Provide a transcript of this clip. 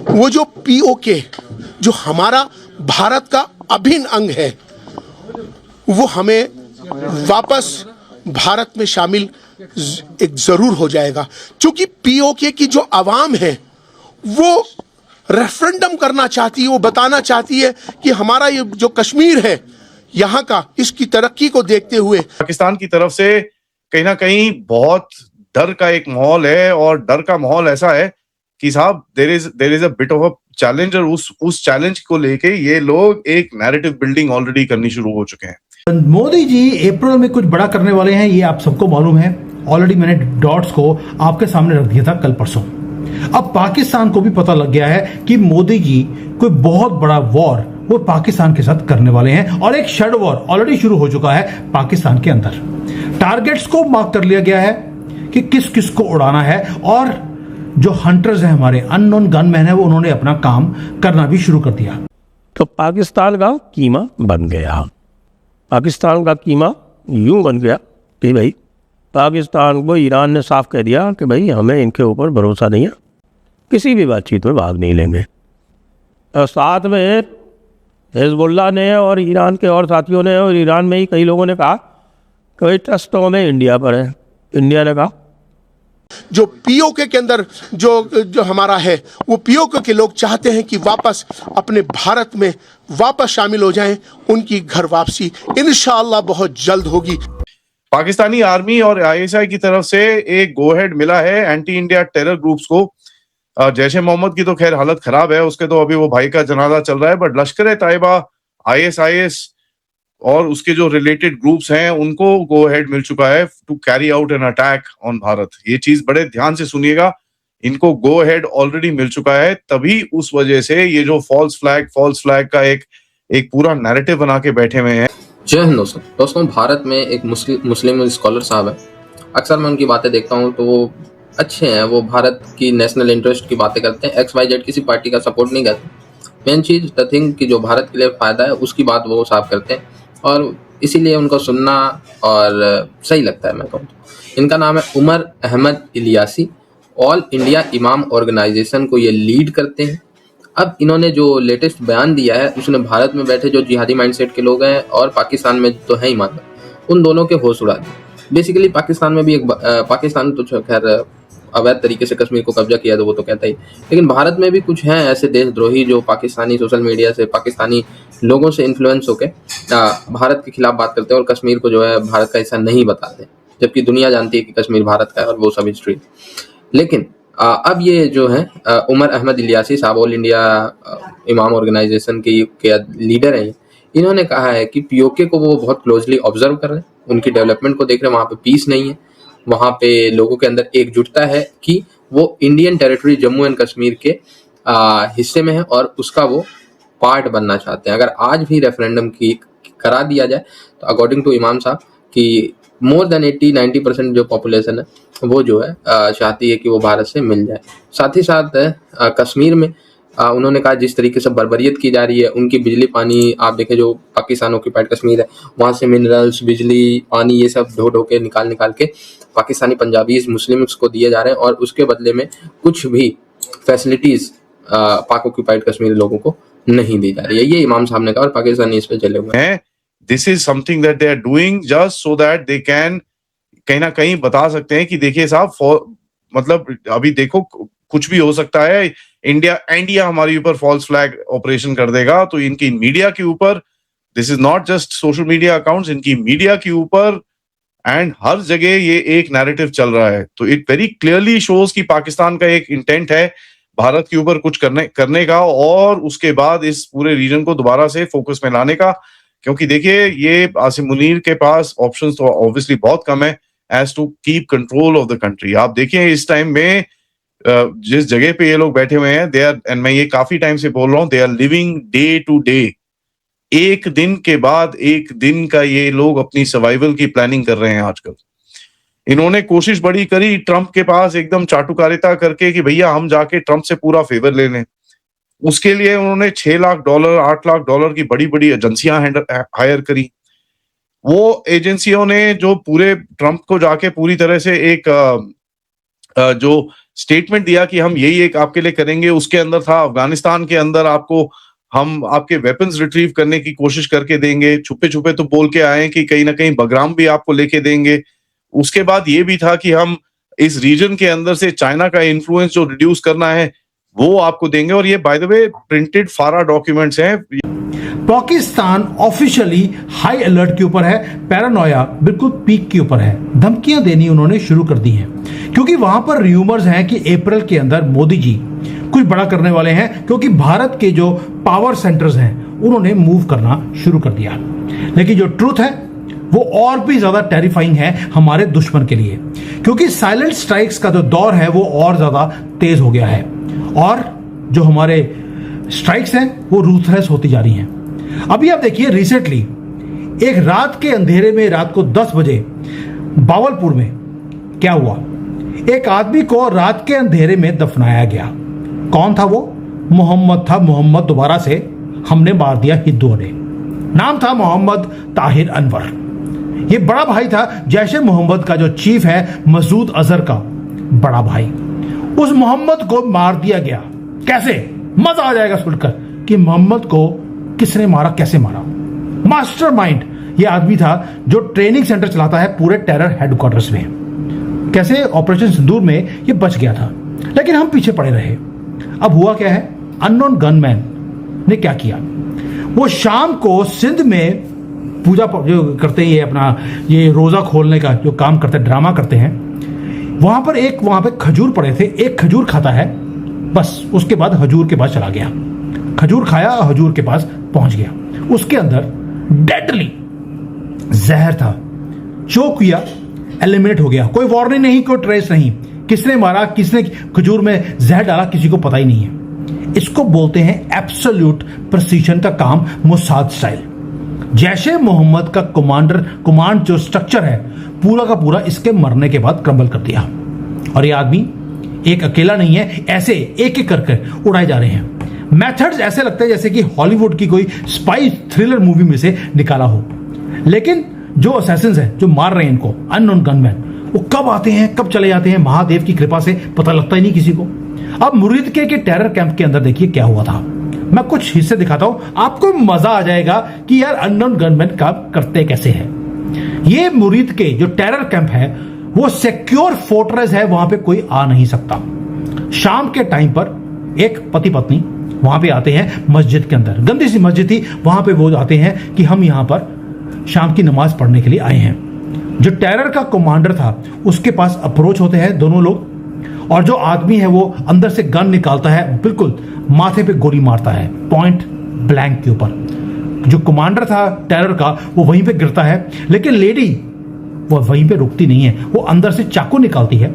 वो जो पीओके जो हमारा भारत का अभिन्न अंग है वो हमें वापस भारत में शामिल एक जरूर हो जाएगा, क्योंकि पीओके की जो आवाम है वो रेफरेंडम करना चाहती है, वो बताना चाहती है कि हमारा ये जो कश्मीर है यहाँ का इसकी तरक्की को देखते हुए पाकिस्तान की तरफ से कहीं ना कहीं बहुत डर का एक माहौल है, और डर का माहौल ऐसा है कि साहब there is a bit of a challenge, और उस चैलेंज को लेके ये लोग एक नैरेटिव बिल्डिंग ऑलरेडी करनी शुरू हो चुके हैं। मोदी जी अप्रैल में कुछ बड़ा करने वाले हैं, ये आप सबको मालूम है। ऑलरेडी मैंने डॉट्स को आपके सामने रख दिया था कल परसों। अब पाकिस्तान को भी पता लग गया है कि मोदी जी कोई बहुत बड़ा वॉर वो पाकिस्तान के साथ करने वाले हैं, और एक शेड वॉर ऑलरेडी शुरू हो चुका है पाकिस्तान के अंदर। टारगेट्स को मार्क कर लिया गया है कि किस किस को उड़ाना है, और जो हंटर्स हैं हमारे अननोन गनमैन है वो उन्होंने अपना काम करना भी शुरू कर दिया। तो पाकिस्तान का कीमा बन गया। पाकिस्तान का कीमा यूं बन गया कि भाई पाकिस्तान को ईरान ने साफ कह दिया कि भाई हमें इनके ऊपर भरोसा नहीं है, किसी भी बातचीत में भाग नहीं लेंगे। और साथ में हिजबुल्लाह ने और ईरान के और साथियों ने और ईरान में ही कई लोगों ने कहा कि भाई ट्रस्ट तो हमें इंडिया पर है। इंडिया ने कहा जो पीओके के अंदर जो हमारा है वो पीओके के लोग चाहते हैं कि वापस अपने भारत में वापस शामिल हो जाएं। उनकी घर वापसी इंशाअल्लाह बहुत जल्द होगी। पाकिस्तानी आर्मी और आईएसआई की तरफ से एक गो हेड मिला है एंटी इंडिया टेरर ग्रुप्स को। जैशे मोहम्मद की तो खैर हालत खराब है, उसके तो अभी वो भाई का जनाजा चल रहा है, बट लश्कर तैयबा, आईएसआईएस और उसके जो रिलेटेड ग्रुप्स हैं उनको गो हेड मिल चुका है to carry out an attack on Bharat. ये चीज बड़े ध्यान से सुनिएगा, इनको गो हेड ऑलरेडी मिल चुका है। तभी उस वजह से ये जो फॉल्स फ्लैग का एक पूरा नैरेटिव बना के बैठे हुए हैं। जय हिंद दोस्तों, भारत में एक मुस्लिम स्कॉलर साहब है। अक्सर मैं उनकी बातें देखता हूँ तो वो अच्छे हैं, वो भारत की नेशनल इंटरेस्ट की बातें करते हैं, XYZ किसी पार्टी का सपोर्ट नहीं करते। मेन चीज द थिंग कि जो भारत के लिए फायदा है उसकी बात वो साफ करते हैं, और इसीलिए उनको सुनना और सही लगता है। मैं कहूँ तो इनका नाम है उमर अहमद इलियासी। ऑल इंडिया इमाम ऑर्गेनाइजेशन को ये लीड करते हैं। अब इन्होंने जो लेटेस्ट बयान दिया है उसने भारत में बैठे जो जिहादी माइंडसेट के लोग हैं और पाकिस्तान में तो है ही माता, उन दोनों के होश उड़ा दिए। बेसिकली पाकिस्तान में भी पाकिस्तान तो खैर अवैध तरीके से कश्मीर को कब्जा किया तो वो तो कहता ही, लेकिन भारत में भी कुछ हैं ऐसे देशद्रोही जो पाकिस्तानी सोशल मीडिया से, पाकिस्तानी लोगों से इन्फ्लुएंस होकर भारत के खिलाफ बात करते हैं और कश्मीर को जो है भारत का हिस्सा नहीं बताते, जबकि दुनिया जानती है कि कश्मीर भारत का है और वो सब हिस्ट्री। लेकिन अब ये जो है उमर अहमद इलियासी साहब ऑल इंडिया इमाम ऑर्गेनाइजेशन के लीडर हैं। इन्होंने कहा है कि पीओके को वो बहुत क्लोजली ऑब्जर्व कर रहे हैं, उनकी डेवलपमेंट को देख रहे हैं। वहाँ पे पीस नहीं है, वहाँ पे लोगों के अंदर एकजुटता है कि वो Indian territory Jammu and Kashmir के हिस्से में है और उसका वो पार्ट बनना चाहते हैं। अगर आज भी रेफरेंडम की करा दिया जाए तो अकॉर्डिंग टू इमाम साहब कि मोर देन 80-90% जो पॉपुलेशन है वो जो है चाहती है कि वो भारत से मिल जाए। साथ ही साथ कश्मीर में उन्होंने कहा जिस तरीके से बर्बरियत की जा रही है, उनकी बिजली पानी आप देखें, जो पाकिस्तान ऑक्यूपाइड कश्मीर है वहाँ से मिनरल्स, बिजली, पानी ये सब ढो के निकाल के पाकिस्तानी पंजाबीज मुस्लिम्स को दिए जा रहे हैं, और उसके बदले में कुछ भी फैसिलिटीज पाक ऑक्यूपाइड कश्मीर लोगों को नहीं दी जा रही है। ये इमाम साहब ने कहा और पाकिस्तानी इस पे चले हुए हैं। This is something that they are doing just so that they can कहीं ना कहीं बता सकते हैं कि देखिए साहब, मतलब अभी देखो कुछ भी हो सकता है, इंडिया हमारे ऊपर फॉल्स फ्लैग ऑपरेशन कर देगा, तो इनकी मीडिया के ऊपर, this is not just social media accounts, इनकी मीडिया के ऊपर एंड हर जगह ये एक नैरेटिव चल रहा है। तो इट वेरी क्लियरली शोज कि पाकिस्तान का एक इंटेंट है भारत के ऊपर कुछ करने का, और उसके बाद इस पूरे रीजन को दोबारा से फोकस में लाने का। क्योंकि देखिए ये आसिम मुनीर के पास ऑप्शंस तो ऑब्वियसली बहुत कम है as to keep control of the country. आप देखिए इस टाइम में जिस जगह पे ये लोग बैठे हुए हैं, दे आर, एंड मैं ये काफी टाइम से बोल रहा हूँ, they are living day to day. एक दिन के बाद एक दिन का ये लोग अपनी सर्वाइवल की प्लानिंग कर रहे हैं आजकल। इन्होंने कोशिश बड़ी करी ट्रंप के पास एकदम चाटुकारिता करके कि भैया हम जाके ट्रंप से पूरा फेवर ले लें। उसके लिए उन्होंने $6 लाख, $8 लाख की बड़ी बड़ी एजेंसियां हायर करी। वो एजेंसियों ने जो पूरे ट्रंप को जाके पूरी तरह से एक जो स्टेटमेंट दिया कि हम यही एक आपके लिए करेंगे, उसके अंदर था अफगानिस्तान के अंदर आपको हम आपके वेपन्स रिट्रीव करने की कोशिश करके देंगे। छुपे छुपे तो बोल के आए कि कहीं ना कहीं बगराम भी आपको लेके देंगे। उसके बाद ये भी था कि हम इस रीजन के अंदर से चाइना का इन्फ्लुएंस जो रिड्यूस करना है वो आपको देंगे। और ये बाय द वे प्रिंटेड फारा डॉक्यूमेंट्स हैं। पाकिस्तान ऑफिशियली हाई अलर्ट के ऊपर है, पैरानोया बिल्कुल पीक के ऊपर है। धमकियां देनी उन्होंने शुरू कर दी हैं क्योंकि वहां पर र्यूमर्स हैं कि अप्रैल के अंदर मोदी जी कुछ बड़ा करने वाले हैं, क्योंकि भारत के जो पावर सेंटर्स हैं उन्होंने मूव करना शुरू कर दिया। लेकिन जो ट्रूथ है वो और भी ज्यादा टेरिफाइंग है हमारे दुश्मन के लिए, क्योंकि साइलेंट स्ट्राइक्स का जो दौर है वो और ज्यादा तेज हो गया है और जो हमारे स्ट्राइक्स हैं वो रूथलेस होती जा रही हैं। अभी आप देखिए रिसेंटली एक रात के अंधेरे में, रात को 10 बजे बावलपुर में क्या हुआ, एक आदमी को रात के अंधेरे में दफनाया गया। कौन था वो? मोहम्मद था। मोहम्मद दोबारा से हमने मार दिया हिंदुओं ने। नाम था मोहम्मद ताहिर अनवर। ये बड़ा भाई था जैश ए मोहम्मद का जो चीफ है मसूद अजहर का बड़ा भाई। उस मोहम्मद को मार दिया गया। कैसे? मजा आ जाएगा सुनकर कि मोहम्मद को किसने मारा, कैसे मारा। मास्टरमाइंड ये आदमी था जो ट्रेनिंग सेंटर चलाता है पूरे टेरर हेडक्वार्टर्स में। कैसे ऑपरेशन सिंदूर में ये बच गया था, लेकिन हम पीछे पड़े रहे। अब हुआ क्या है, अननोन गनमैन ने क्या किया, वो शाम को सिंध में पूजा जो करते हैं, ये अपना ये रोजा खोलने का जो काम करते हैं, ड्रामा करते हैं, वहां पर खजूर पड़े थे। एक खजूर खाता है, बस उसके बाद हजूर के पास चला गया। खजूर खाया, हजूर के पास पहुंच गया। उसके अंदर डेडली जहर था। चोक किया, एलिमिनेट हो गया। कोई वार्निंग नहीं, कोई ट्रेस नहीं। किसने मारा, किसने खजूर में जहर डाला, किसी को पता ही नहीं है। इसको बोलते हैं एब्सोल्यूट प्रिसीजन का काम, मोसाद स्टाइल। जैश ए मोहम्मद का कमांड जो स्ट्रक्चर है पूरा का पूरा इसके मरने के बाद क्रम्बल कर दिया। और ये आदमी एक अकेला नहीं है, ऐसे एक एक करके उड़ाए जा रहे हैं। मेथड्स ऐसे लगते हैं जैसे कि हॉलीवुड की कोई स्पाई थ्रिलर मूवी में से निकाला हो। लेकिन जो असैसिन्स हैं, जो मार रहे हैं इनको, अननोन गनमैन, वो कब आते हैं कब चले जाते हैं, महादेव की कृपा से पता लगता ही नहीं किसी को। अब मुरीदके के टेरर कैंप के अंदर देखिए क्या हुआ था। मैं कुछ हिस्से दिखाता हूं, आपको मजा आ जाएगा कि यार अननोन गनमैन काम करते कैसे हैं। ये मुरीदके जो टेरर कैंप है वो सिक्योर फोर्ट्रेस है, वहां पे कोई आ नहीं सकता। शाम के टाइम पर एक पति पत्नी वहां पे आते हैं मस्जिद के अंदर, गंदी सी मस्जिद थी, वहां पे वो आते हैं कि हम यहां पर शाम की नमाज पढ़ने के लिए आए हैं। जो टेरर का कमांडर था उसके पास अप्रोच होते हैं दोनों लोग, और जो आदमी है वो अंदर से गन निकालता है, बिल्कुल माथे पे गोली मारता है पॉइंट ब्लैंक के ऊपर। जो कमांडर था टेरर का वो वहीं पे गिरता है, लेकिन लेडी वो वहीं पे रुकती नहीं है, वो अंदर से चाकू निकालती है